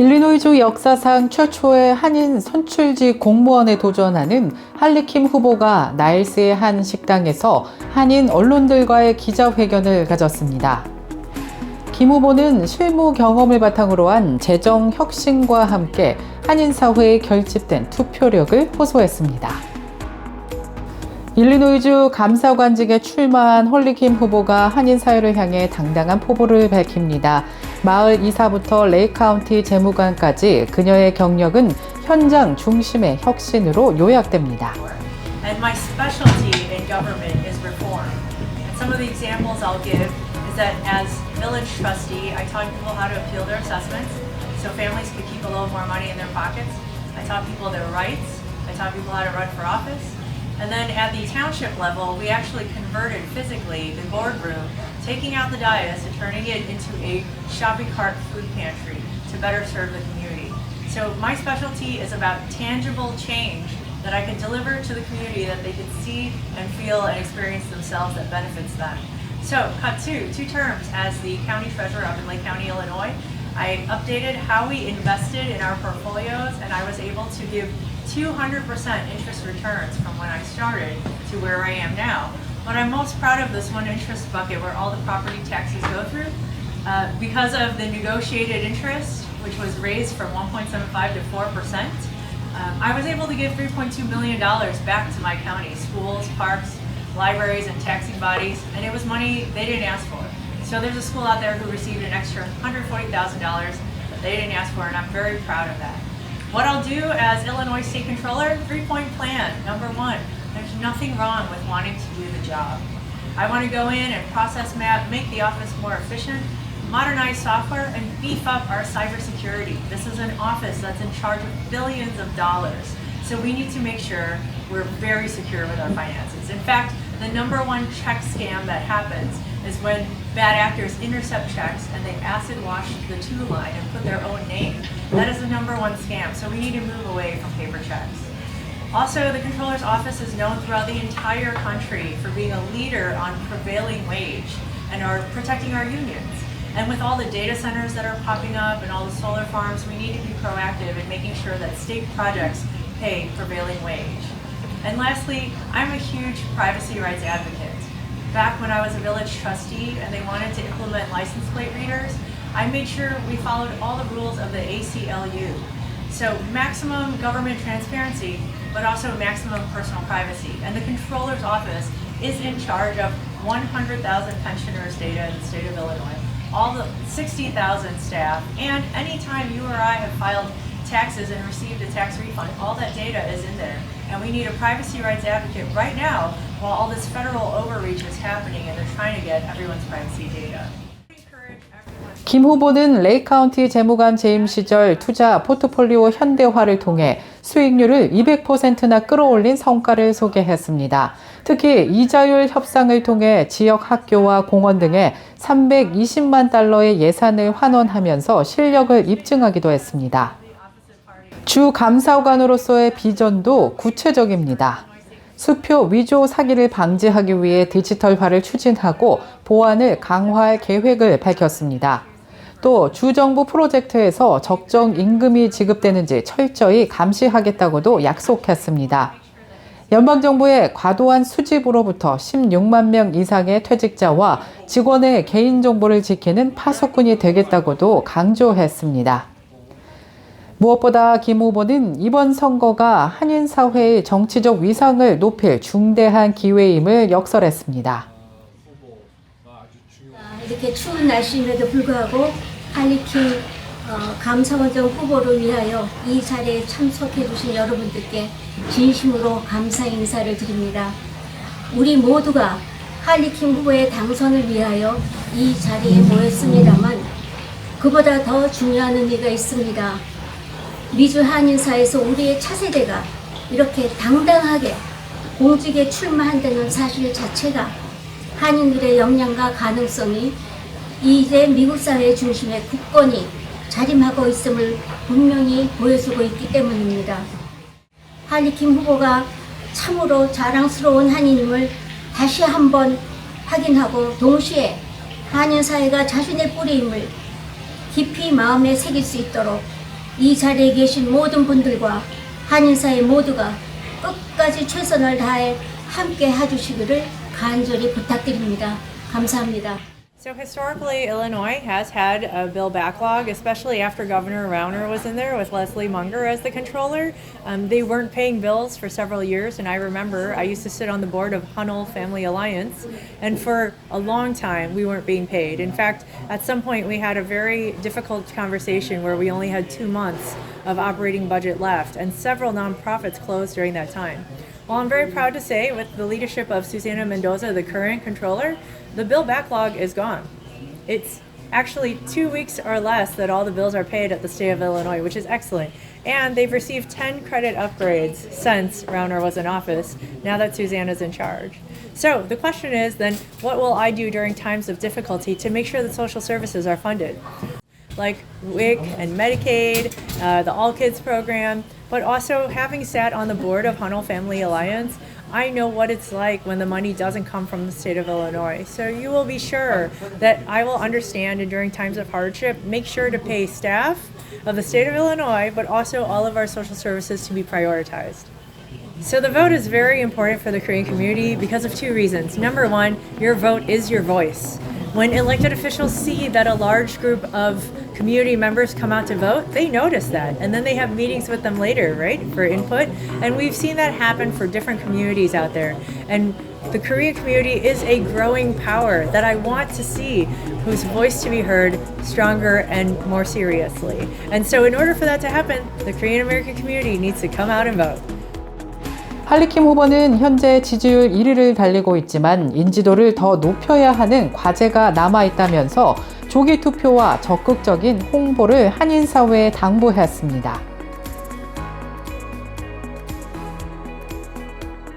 일리노이주 역사상 최초의 한인 선출직 공무원에 도전하는 할리킴 후보가 나일스의 한 식당에서 한인 언론들과의 기자회견을 가졌습니다. 김 후보는 실무 경험을 바탕으로 한 재정 혁신과 함께 한인 사회에 결집된 투표력을 호소했습니다. 일리노이주 감사관직에 출마한 홀리킴 후보가 한인 사회를 향해 당당한 포부를 밝힙니다. 마을 이사부터 레이카운티 재무관까지 그녀의 경력은 현장 중심의 혁신으로 요약됩니다. And my specialty in government is reform. And some of the examples I'll give is that as village trustee, I taught people how to appeal their assessments so families could keep a little more money in their pockets. I taught people their rights. I taught people how to run for office. And then at the township level, we actually converted physically the boardroom, taking out the dais and turning it into a shopping cart food pantry to better serve the community. So my specialty is about tangible change that I can deliver to the community that they can see and feel and experience themselves that benefits them. So cut to 2 terms as the county treasurer up in Lake County, Illinois. I updated how we invested in our portfolios, and I was able to give 200% interest returns from when I started to where I am now. But I'm most proud of this one interest bucket where all the property taxes go through. Because of the negotiated interest, which was raised from 1.75 to 4%, I was able to give $3.2 million back to my county, schools, parks, libraries, and taxing bodies, and it was money they didn't ask for. So there's a school out there who received an extra $140,000 that they didn't ask for, and I'm very proud of that. What I'll do as Illinois State Controller, 3-point plan. Number 1, there's nothing wrong with wanting to do the job. I want to go in and process map, make the office more efficient, modernize software, and beef up our cybersecurity. This is an office that's in charge of billions of dollars. So we need to make sure we're very secure with our finances. In fact, the number 1 check scam that happens is when bad actors intercept checks and they acid wash the to line and put their own name. That is the number 1 scam, so we need to move away from paper checks. Also, the Comptroller's Office is known throughout the entire country for being a leader on prevailing wage and are protecting our unions. And with all the data centers that are popping up and all the solar farms, we need to be proactive in making sure that state projects pay prevailing wage. And lastly, I'm a huge privacy rights advocate. Back when I was a village trustee and they wanted to implement license plate readers, I made sure we followed all the rules of the ACLU. So maximum government transparency, but also maximum personal privacy. And the Comptroller's Office is in charge of 100,000 pensioners' data in the state of Illinois, all the 60,000 staff, and anytime you or I have filed taxes and received a tax refund, all that data is in there. And we need a privacy rights advocate right now while all this federal overreach is happening and they're trying to get everyone's privacy data. 김 후보는 레이카운티 재무관 재임 시절 투자 포트폴리오 현대화를 통해 수익률을 200%나 끌어올린 성과를 소개했습니다. 특히 이자율 협상을 통해 지역 학교와 공원 등에 320만 달러의 예산을 환원하면서 실력을 입증하기도 했습니다. 주 감사관으로서의 비전도 구체적입니다. 수표 위조 사기를 방지하기 위해 디지털화를 추진하고 보안을 강화할 계획을 밝혔습니다. 또 주정부 프로젝트에서 적정 임금이 지급되는지 철저히 감시하겠다고도 약속했습니다. 연방정부의 과도한 수집으로부터 16만 명 이상의 퇴직자와 직원의 개인정보를 지키는 파수꾼이 되겠다고도 강조했습니다. 무엇보다 김 후보는 이번 선거가 한인 사회의 정치적 위상을 높일 중대한 기회임을 역설했습니다. 이렇게 추운 날씨임에도 불구하고 할리킴 감사원장 후보를 위하여 이 자리에 참석해 주신 여러분들께 진심으로 감사 인사를 드립니다. 우리 모두가 할리킴 후보의 당선을 위하여 이 자리에 모였습니다만 그보다 더 중요한 의미가 있습니다. 미주 한인사에서 우리의 차세대가 이렇게 당당하게 공직에 출마한다는 사실 자체가 한인들의 역량과 가능성이 이제 미국 사회 중심의 국권이 자림하고 있음을 분명히 보여주고 있기 때문입니다. 할리킴 후보가 참으로 자랑스러운 한인임을 다시 한번 확인하고 동시에 한인 사회가 자신의 뿌리임을 깊이 마음에 새길 수 있도록 이 자리에 계신 모든 분들과 한인사회 모두가 끝까지 최선을 다해 함께 해주시기를 간절히 부탁드립니다. 감사합니다. So historically, Illinois has had a bill backlog, especially after Governor Rauner was in there with Leslie Munger as the controller. They weren't paying bills for several years, and I remember I used to sit on the board of Hunnell Family Alliance, and for a long time we weren't being paid. In fact, at some point we had a very difficult conversation where we only had 2 months of operating budget left, and several nonprofits closed during that time. Well, I'm very proud to say, with the leadership of Susana Mendoza, the current controller, the bill backlog is gone. It's actually 2 weeks or less that all the bills are paid at the state of Illinois, which is excellent. And they've received 10 credit upgrades since Rauner was in office, now that Susana's in charge. So the question is then, what will I do during times of difficulty to make sure that social services are funded? Like WIC and Medicaid, the All Kids program, but also having sat on the board of Hunnell Family Alliance, I know what it's like when the money doesn't come from the state of Illinois. So you will be sure that I will understand, and during times of hardship, make sure to pay staff of the state of Illinois, but also all of our social services to be prioritized. So the vote is very important for the Korean community because of 2 reasons. Number 1, your vote is your voice. When elected officials see that a large group of community members come out to vote, they notice that, and then they have meetings with them later, right, for input. And we've seen that happen for different communities out there. And the Korean community is a growing power that I want to see, whose voice to be heard stronger and more seriously. And so in order for that to happen, the Korean American community needs to come out and vote. 할리킴 후보는 현재 지지율 1위를 달리고 있지만 인지도를 더 높여야 하는 과제가 남아있다면서 조기 투표와 적극적인 홍보를 한인 사회에 당부했습니다.